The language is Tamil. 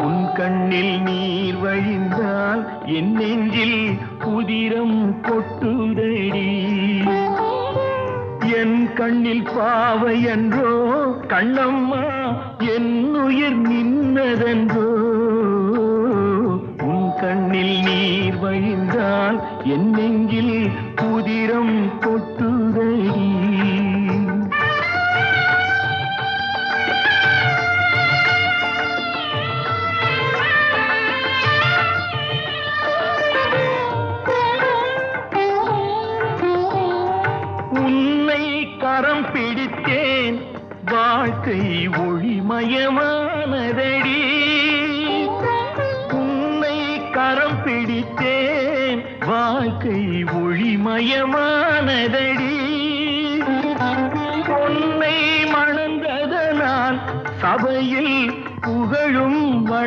உன் கண்ணில் நீர் வழிந்தால் என் நெஞ்சில் புதிரம் கொட்டுதடி. என் கண்ணில் பாவை என்றோ கண்ணம்மா என் உயிர் நின்னதென்றோ. உன் கண்ணில் நீர் வழிந்தால் என் நெஞ்சில் புதிரம் கொட்டுதடி. உன்னை கரம் பிடித்தேன் வாழ்க்கை ஒளிமயமானதடி. உன்னை கரம் பிடித்தேன் வாழ்க்கை ஒளிமயமானதடி. உன்னை மணந்ததனால் சபையில் புகழும்